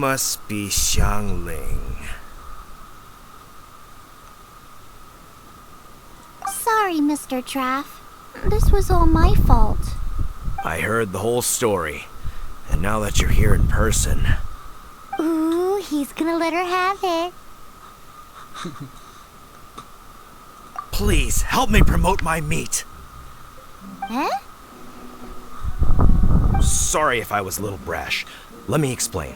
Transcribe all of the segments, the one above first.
must be Xiangling. Sorry, Mr. Draff. This was all my fault. I heard the whole story, and now that you're here in person... Ooh, he's gonna let her have it. Please, help me promote my meat. Huh? Sorry if I was a little brash. Let me explain.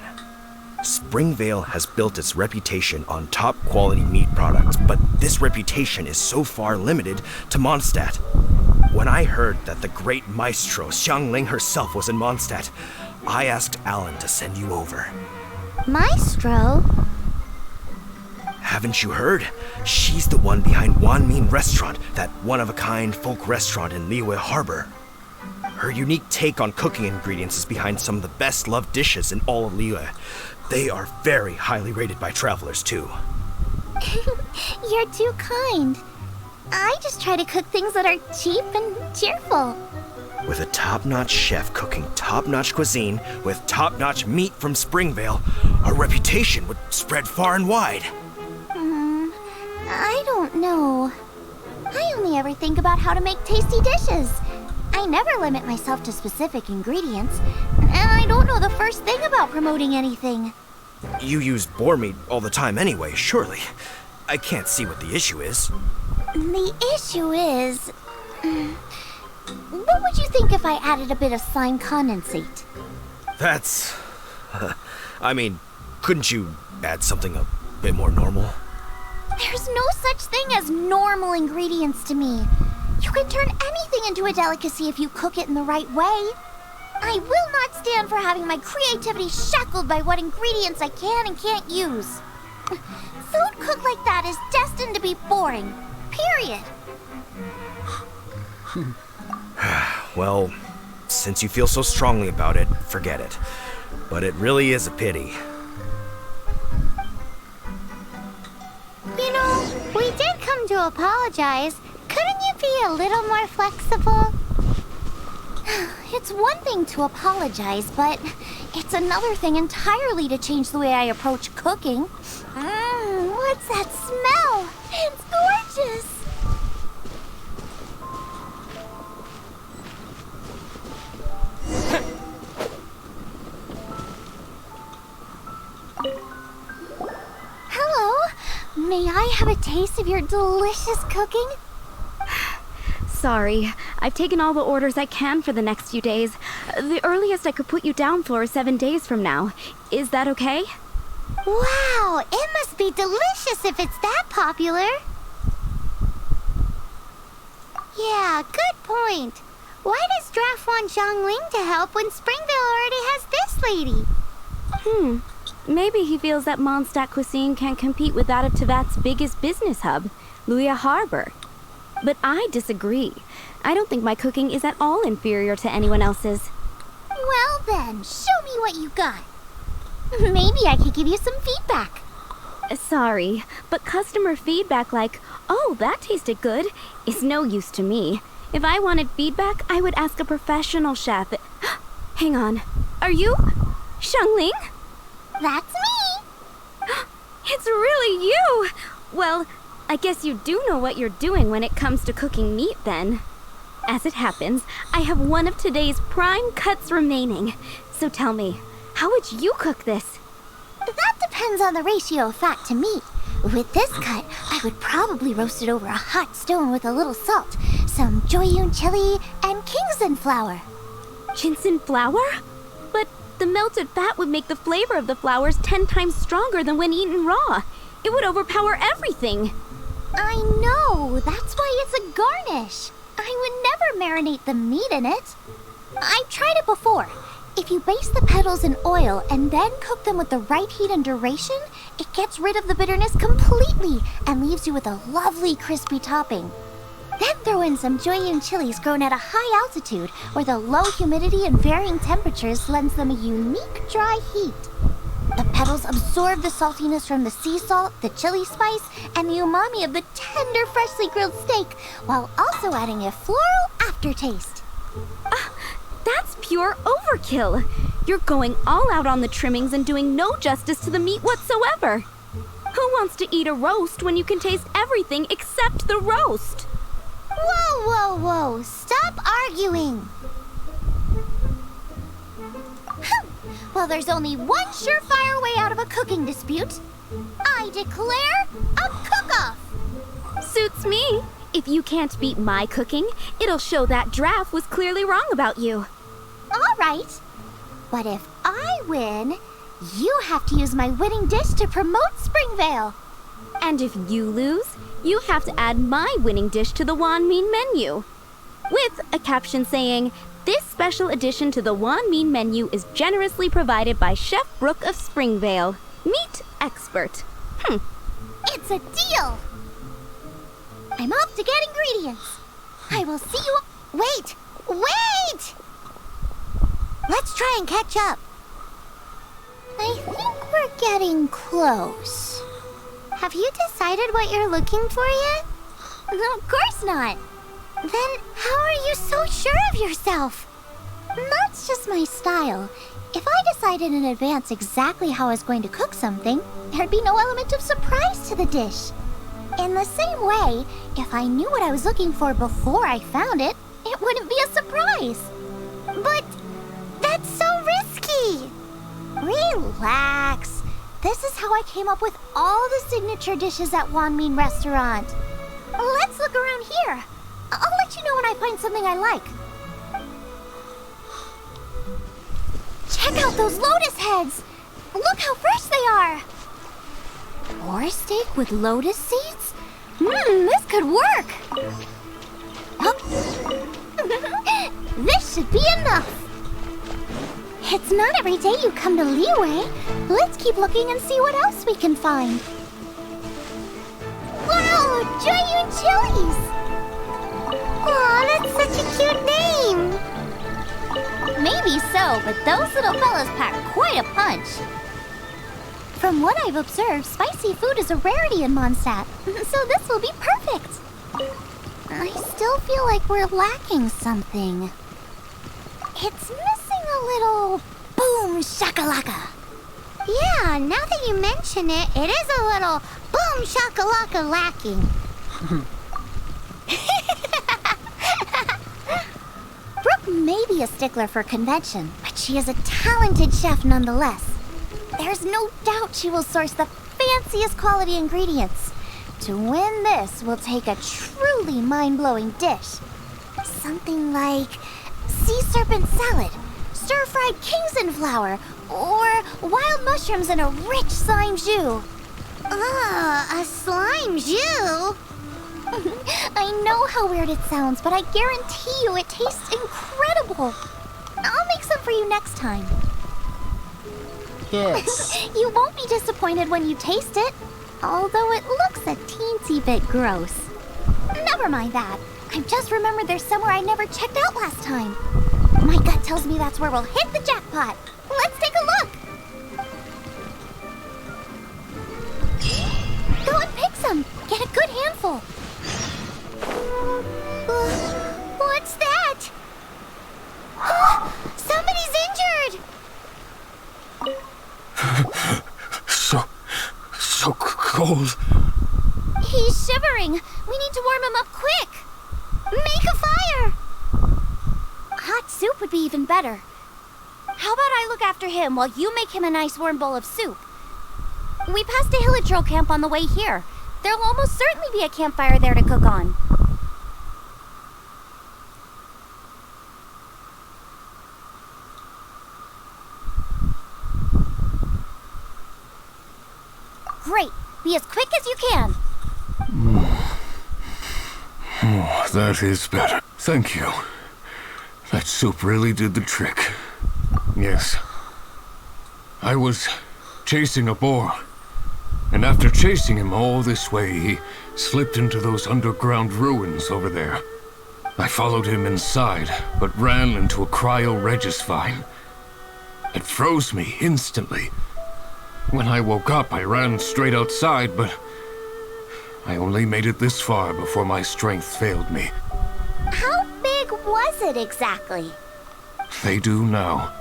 Springvale has built its reputation on top-quality meat products, but this reputation is so far limited to Mondstadt. When I heard that the great maestro Xiangling herself was in Mondstadt, I asked Alan to send you over. Maestro? Haven't you heard? She's the one behind Wanmin Restaurant, that one-of-a-kind folk restaurant in Liyue Harbor. Her unique take on cooking ingredients is behind some of the best-loved dishes in all of Liyue. They are very highly rated by travelers, too. You're too kind. I just try to cook things that are cheap and cheerful. With a top-notch chef cooking top-notch cuisine with top-notch meat from Springvale, our reputation would spread far and wide. I don't know. I only ever think about how to make tasty dishes. I never limit myself to specific ingredients, and I don't know the first thing about promoting anything. You use boar meat all the time anyway, surely. I can't see what the issue is. The issue is... what would you think if I added a bit of slime condensate? That's... I mean, couldn't you add something a bit more normal? There's no such thing as normal ingredients to me. You can turn anything into a delicacy if you cook it in the right way. I will not stand for having my creativity shackled by what ingredients I can and can't use. Food cooked like that is destined to be boring. Period. Well, since you feel so strongly about it, forget it. But it really is a pity. You know, we did come to apologize. Couldn't you be a little more flexible? It's one thing to apologize, but it's another thing entirely to change the way I approach cooking. What's that smell? It's gorgeous! Hello? May I have a taste of your delicious cooking? Sorry, I've taken all the orders I can for the next few days. The earliest I could put you down for is 7 days from now. Is that okay? Wow, it must be delicious if it's that popular. Yeah, good point. Why does Draff want Xiangling to help when Springvale already has this lady? Maybe he feels that Mondstadt cuisine can compete with that of Tevat's biggest business hub, Liyue Harbor. But I disagree. I don't think my cooking is at all inferior to anyone else's. Well then, show me what you got. Maybe I could give you some feedback. Sorry, but customer feedback like, "Oh, that tasted good," is no use to me. If I wanted feedback, I would ask a professional chef. Hang on. Are you Xiangling? That's me. It's really you! Well, I guess you do know what you're doing when it comes to cooking meat, then. As it happens, I have one of today's prime cuts remaining. So tell me, how would you cook this? That depends on the ratio of fat to meat. With this cut, I would probably roast it over a hot stone with a little salt, some Joyun chili, and Kingston flour. Ginseng flour? But the melted fat would make the flavor of the flowers 10 times stronger than when eaten raw. It would overpower everything. I know, that's why it's a garnish. I would never marinate the meat in it. I've tried it before. If you baste the petals in oil and then cook them with the right heat and duration, it gets rid of the bitterness completely and leaves you with a lovely crispy topping. Then throw in some Joyun chilies grown at a high altitude where the low humidity and varying temperatures lends them a unique dry heat. The petals absorb the saltiness from the sea salt, the chili spice, and the umami of the tender, freshly grilled steak, while also adding a floral aftertaste. That's pure overkill. You're going all out on the trimmings and doing no justice to the meat whatsoever. Who wants to eat a roast when you can taste everything except the roast? Whoa, whoa, whoa! Stop arguing! Well, there's only one surefire way out of a cooking dispute. I declare a cook-off! Suits me. If you can't beat my cooking, it'll show that Draff was clearly wrong about you. All right. But if I win, you have to use my winning dish to promote Springvale. And if you lose, you have to add my winning dish to the Wan Min menu. With a caption saying, "This special addition to the Wan Min menu is generously provided by Chef Brook of Springvale, meat expert." It's a deal! I'm off to get ingredients. I will see you... Wait! Wait! Let's try and catch up. I think we're getting close. Have you decided what you're looking for yet? No, of course not. Then how are you so sure of yourself? That's just my style. If I decided in advance exactly how I was going to cook something, there'd be no element of surprise to the dish. In the same way, if I knew what I was looking for before I found it, it wouldn't be a surprise. But that's so risky. Relax. This is how I came up with all the signature dishes at Wan Min Restaurant. Let's look around here. I'll let you know when I find something I like. Check out those lotus heads! Look how fresh they are! Boar steak with lotus seeds? This could work! This should be enough! It's not every day you come to Liyue. Let's keep looking and see what else we can find. Wow! Giant chilies! Aw, that's such a cute name! Maybe so, but those little fellas pack quite a punch. From what I've observed, spicy food is a rarity in Mondstadt, so this will be perfect. I still feel like we're lacking something. It's missing a little boom shakalaka. Yeah, now that you mention it, it is a little boom shakalaka lacking. Brook may be a stickler for convention, but she is a talented chef nonetheless. There's no doubt she will source the fanciest quality ingredients. To win this, we'll take a truly mind-blowing dish. Something like sea serpent salad, stir-fried Kingston flour, or wild mushrooms in a rich slime jus. A slime jus? I know how weird it sounds, but I guarantee you it tastes incredible. I'll make some for you next time. Yes. You won't be disappointed when you taste it, although it looks a teensy bit gross. Never mind that. I've just remembered there's somewhere I never checked out last time. My gut tells me that's where we'll hit the jackpot. Let's take a look. Go and pick some. Get a good handful. What's that? Somebody's injured! So cold. He's shivering. We need to warm him up quick. Make a fire! Hot soup would be even better. How about I look after him while you make him a nice warm bowl of soup? We passed a Hillagirl camp on the way here. There'll almost certainly be a campfire there to cook on. Great. Be as quick as you can. Oh, that is better. Thank you. That soup really did the trick. Yes. I was chasing a boar. And after chasing him all this way, he slipped into those underground ruins over there. I followed him inside, but ran into a cryo-regis vine. It froze me instantly. When I woke up, I ran straight outside, but I only made it this far before my strength failed me. How big was it exactly? They do now.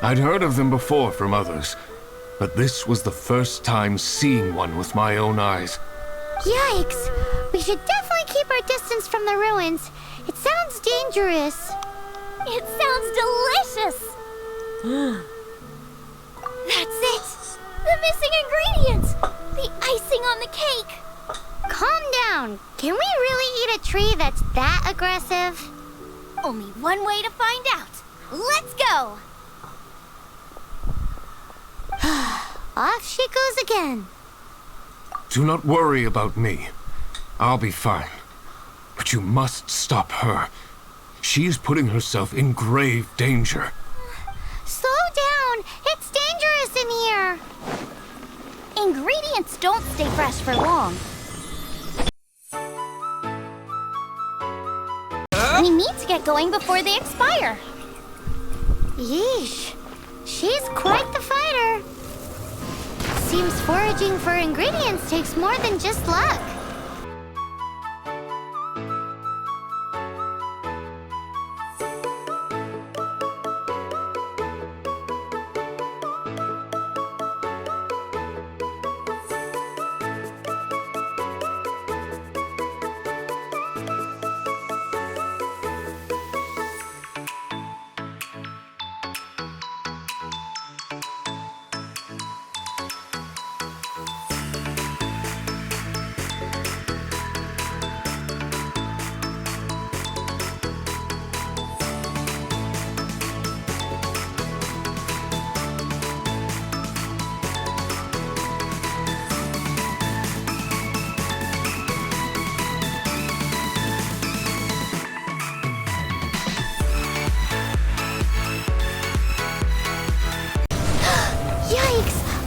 I'd heard of them before from others, but this was the first time seeing one with my own eyes. Yikes! We should definitely keep our distance from the ruins. It sounds dangerous. It sounds delicious! That's it! The missing ingredient! The icing on the cake! Calm down. Can we really eat a tree that's that aggressive? Only one way to find out. Let's go! Off she goes again. Do not worry about me. I'll be fine. But you must stop her. She is putting herself in grave danger. Slow down. It's dangerous in here. Ingredients don't stay fresh for long. We need to get going before they expire. Yeesh. She's quite the fighter. Seems foraging for ingredients takes more than just luck.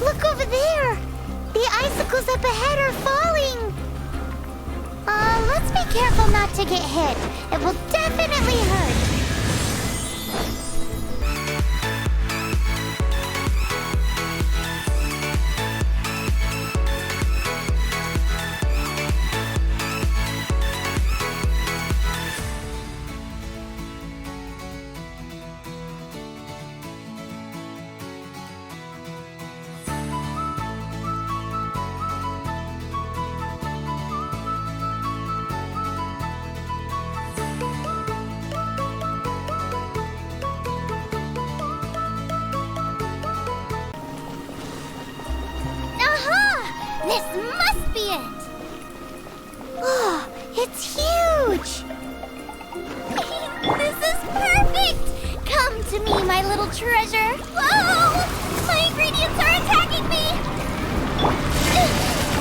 Look over there! The icicles up ahead are falling! Let's be careful not to get hit. It will definitely hurt. This must be it! Oh, it's huge! This is perfect! Come to me, my little treasure! Whoa! My ingredients are attacking me!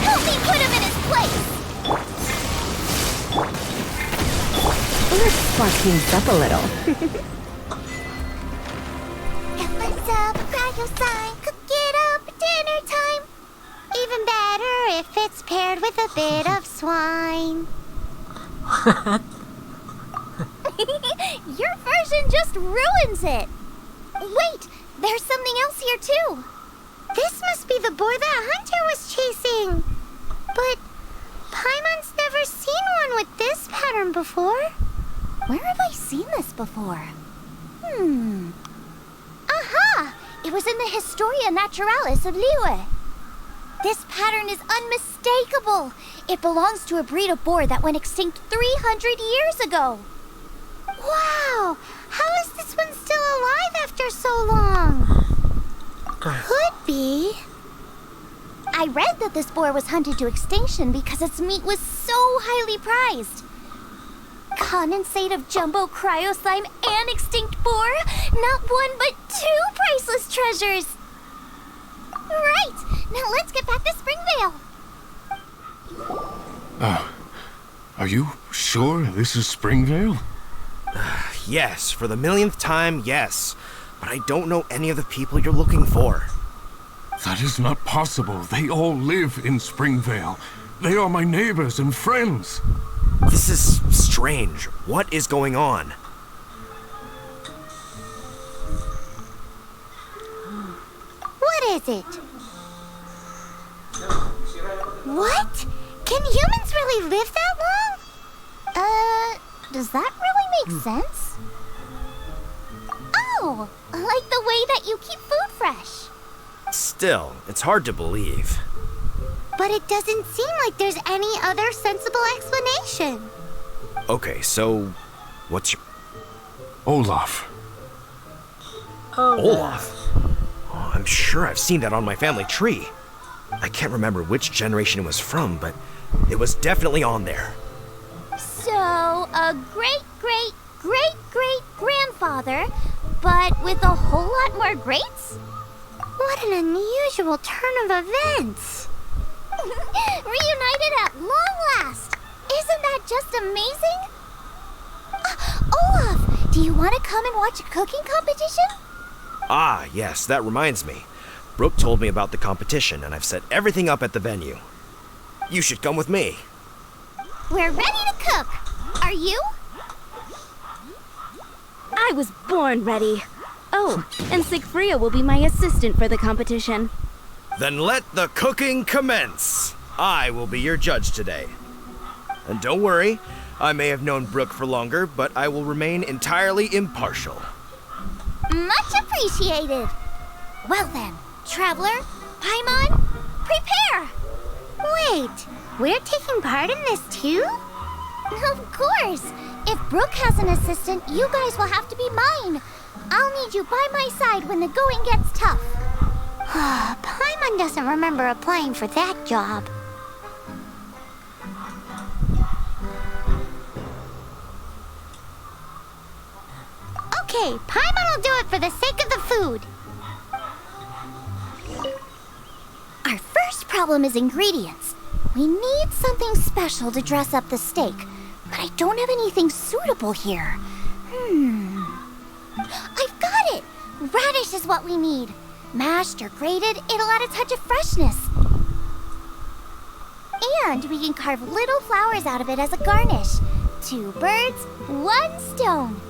Help me put him in his place! Let's spark things up a little. What's up, cryo sign? Cook it up, dinner time! Even better if it's paired with a bit of swine. Your version just ruins it! Wait, there's something else here too! This must be the boar that Hunter was chasing! But Paimon's never seen one with this pattern before. Where have I seen this before? Aha! It was in the Historia Naturalis of Liyue. This pattern is unmistakable. It belongs to a breed of boar that went extinct 300 years ago. Wow! How is this one still alive after so long? Could be. I read that this boar was hunted to extinction because its meat was so highly prized. Condensate of jumbo cryo slime and extinct boar? Not one but two priceless treasures! Right! Now let's get back to Springvale! Are you sure this is Springvale? Yes, for the millionth time, yes. But I don't know any of the people you're looking for. That is not possible. They all live in Springvale. They are my neighbors and friends. This is strange. What is going on? What is it? What? Can humans really live that long? Does that really make sense? Oh! know. Like the way that you keep food fresh. Still, it's hard to believe. But it doesn't seem like there's any other sensible explanation. Okay, so what's your... Olaf. Olaf? Oh, I'm sure I've seen that on my family tree. I can't remember which generation it was from, but it was definitely on there. So, a great-great-great-great-grandfather, but with a whole lot more greats? What an unusual turn of events. Reunited at long last. Isn't that just amazing? Olaf, do you want to come and watch a cooking competition? Ah, yes, that reminds me. Brook told me about the competition, and I've set everything up at the venue. You should come with me. We're ready to cook. Are you? I was born ready. Oh, and Sigfria will be my assistant for the competition. Then let the cooking commence. I will be your judge today. And don't worry, I may have known Brook for longer, but I will remain entirely impartial. Much appreciated. Well then, Traveler, Paimon, prepare! Wait, we're taking part in this too? Of course. If Brook has an assistant, you guys will have to be mine. I'll need you by my side when the going gets tough. Paimon doesn't remember applying for that job. Okay, Paimon will do it for the sake of the food. Our first problem is ingredients. We need something special to dress up the steak, but I don't have anything suitable here. I've got it! Radish is what we need. Mashed or grated, it'll add a touch of freshness. And we can carve little flowers out of it as a garnish. 2 birds, 1 stone.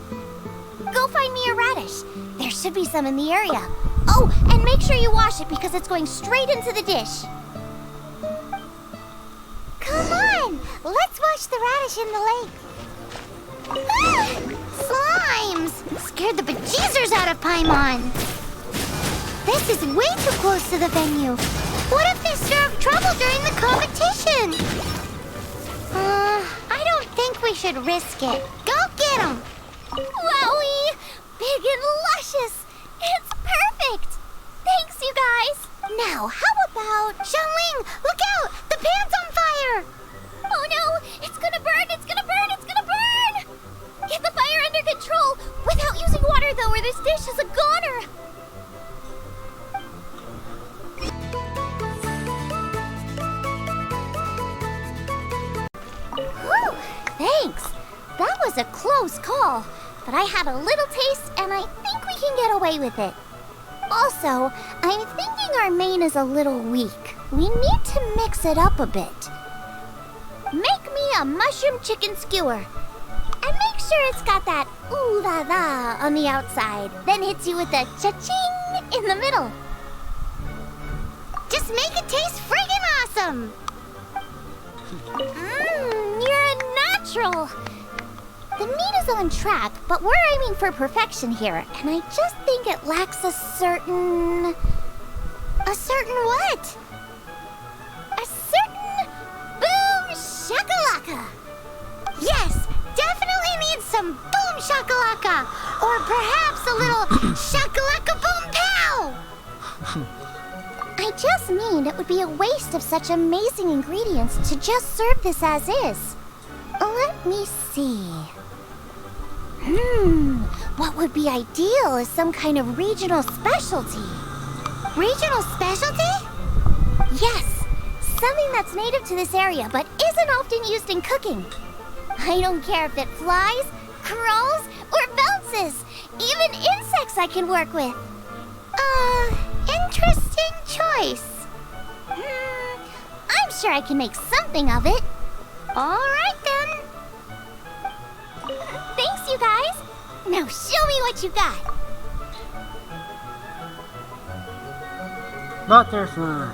Go find me a radish. There should be some in the area. Oh, and make sure you wash it because it's going straight into the dish. Come on, let's wash the radish in the lake. Ah, slimes! Scared the bejeezers out of Paimon. This is way too close to the venue. What if they stir up trouble during the competition? I don't think we should risk it. Go get them! Wowie! Big and luscious! It's perfect! Thanks, you guys! Now, how about... Xiangling, look out! The pan's on fire! Oh no! It's gonna burn! It's gonna burn! It's gonna burn! Get the fire under control! Without using water, though, or this dish is a goner! Whew! Thanks! That was a close call. But I had a little taste, and I think we can get away with it. Also, I'm thinking our main is a little weak. We need to mix it up a bit. Make me a mushroom chicken skewer. And make sure it's got that ooh la la on the outside. Then hits you with a cha-ching in the middle. Just make it taste friggin' awesome! You're a natural! The meat is on track, but we're aiming for perfection here, and I just think it lacks a certain... A certain what? A certain... boom shakalaka! Yes, definitely needs some boom shakalaka! Or perhaps a little shakalaka boom pow! I just mean it would be a waste of such amazing ingredients to just serve this as is. Let me see... what would be ideal is some kind of regional specialty. Regional specialty? Yes, something that's native to this area but isn't often used in cooking. I don't care if it flies, crawls, or bounces. Even insects I can work with. Interesting choice. I'm sure I can make something of it. All right then. Thanks, you guys. Now show me what you got. Butterfly.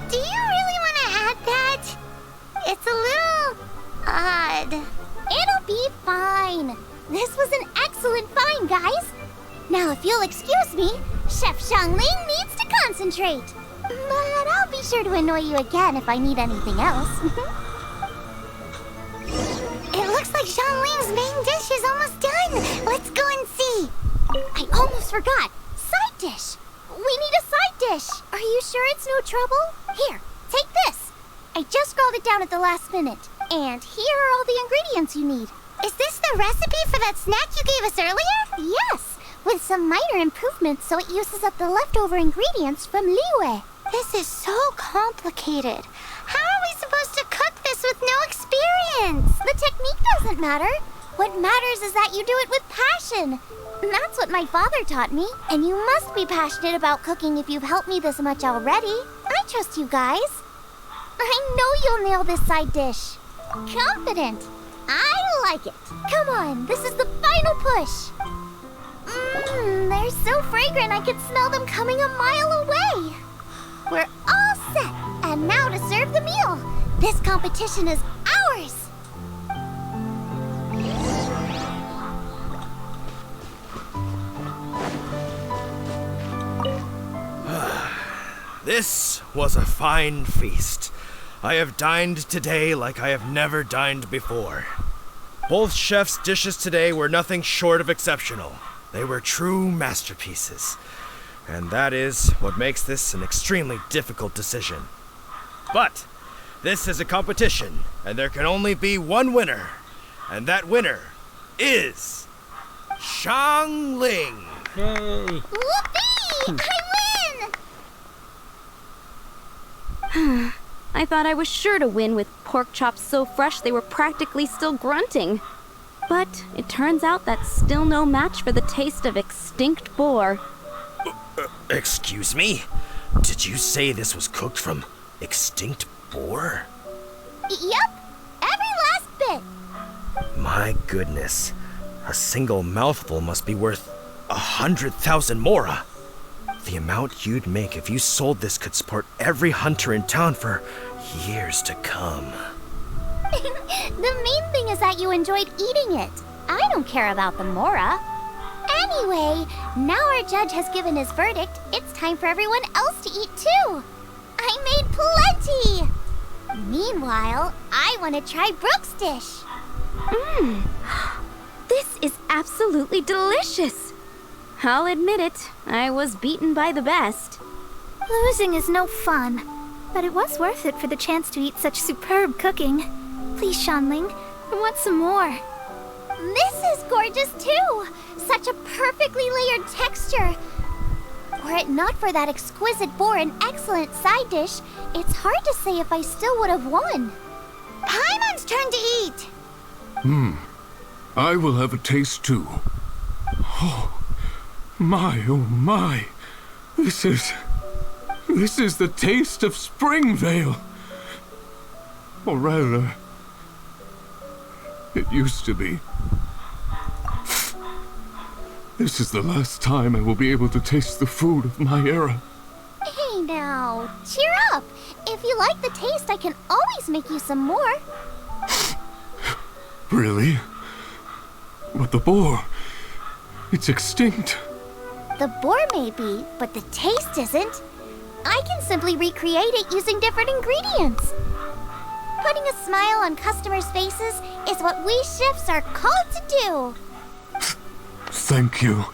Do you really want to add that? It's a little odd. It'll be fine. This was an excellent find, guys. Now, if you'll excuse me, Chef Xiangling needs to concentrate. But I'll be sure to annoy you again if I need anything else. It looks like Xiangling's main dish is almost done. Let's go and see. I almost forgot. Side dish. We need a side dish. Are you sure it's no trouble? Here, take this. I just scrawled it down at the last minute. And here are all the ingredients you need. Is this the recipe for that snack you gave us earlier? Yes, with some minor improvements so it uses up the leftover ingredients from Liyue. This is so complicated. How are we supposed to cook this with no experience? The technique doesn't matter. What matters is that you do it with passion. That's what my father taught me. And you must be passionate about cooking if you've helped me this much already. I trust you guys. I know you'll nail this side dish. Confident. I like it. Come on, this is the final push. They're so fragrant I could smell them coming a mile away. We're all set. And now to serve the meal. This competition is ours. This was a fine feast. I have dined today like I have never dined before. Both chefs' dishes today were nothing short of exceptional. They were true masterpieces. And that is what makes this an extremely difficult decision. But this is a competition, and there can only be one winner. And that winner is Xiangling. Yay! Whoopee! I win! I thought I was sure to win with pork chops so fresh they were practically still grunting. But it turns out that's still no match for the taste of extinct boar. Excuse me? Did you say this was cooked from extinct boar? Yep, every last bit. My goodness. A single mouthful must be worth 100,000 mora. The amount you'd make if you sold this could support every hunter in town for years to come. The main thing is that you enjoyed eating it. I don't care about the mora. Anyway, now our judge has given his verdict. It's time for everyone else to eat too. I made plenty. Meanwhile, I want to try Brook's dish. This is absolutely delicious. I'll admit it, I was beaten by the best. Losing is no fun, but it was worth it for the chance to eat such superb cooking. Please, Xiangling, I want some more. This is gorgeous too! Such a perfectly layered texture. Were it not for that exquisite boar and excellent side dish, it's hard to say if I still would have won. Paimon's turn to eat! I will have a taste too. Oh my. This is the taste of Springvale. Or rather, it used to be. This is the last time I will be able to taste the food of my era. Hey now, cheer up. If you like the taste, I can always make you some more. Really? But the boar, it's extinct. The boar may be, but the taste isn't. I can simply recreate it using different ingredients. Putting a smile on customers' faces is what we chefs are called to do. Thank you.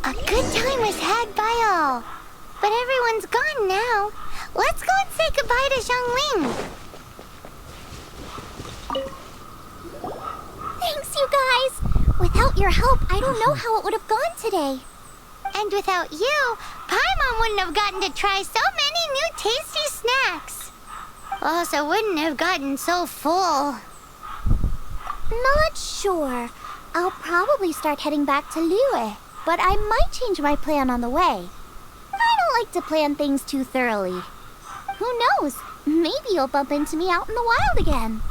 A good time was had by all. But everyone's gone now. Let's go and say goodbye to Xiangling. Thanks, you guys. Without your help, I don't know how it would have gone today. And without you, Paimon wouldn't have gotten to try so many new tasty snacks. Also wouldn't have gotten so full. Not sure. I'll probably start heading back to Liyue, but I might change my plan on the way. I don't like to plan things too thoroughly. Who knows? Maybe you'll bump into me out in the wild again.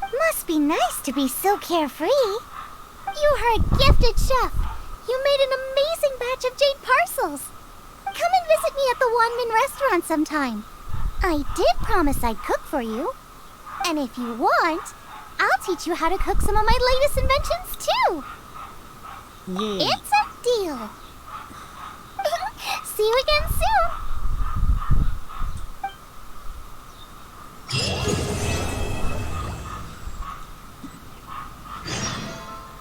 Must be nice to be so carefree. You are a gifted chef. You made an amazing batch of jade parcels. Come and visit me at the Wanmin restaurant sometime. I did promise I'd cook for you. And if you want, I'll teach you how to cook some of my latest inventions too. Yeah. It's a deal. See you again soon.